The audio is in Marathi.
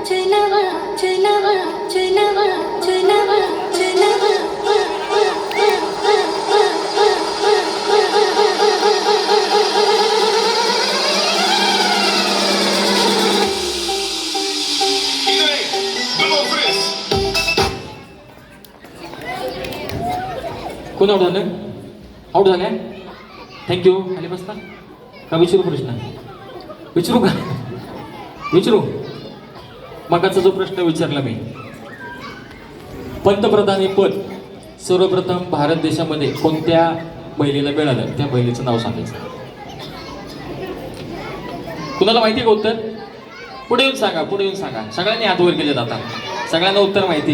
चलवा चलवा चलवा चलवा चलवा कोण आउट झालं? आउट झाल्या? थँक्यू. खाली बसता का? विचारू प्रश्न? विचारू का? विचारू. मगाचा जो प्रश्न विचारला मी, पंतप्रधान हे पद सर्वप्रथम भारत देशामध्ये कोणत्या महिलेला मिळालं, त्या महिलेचं नाव सांगायचं. कुणाला माहिती आहे का उत्तर? पुढे येऊन सांगा, पुढे येऊन सांगा. सगळ्यांनी हात वर केले जातात, सगळ्यांना उत्तर माहिती आहे.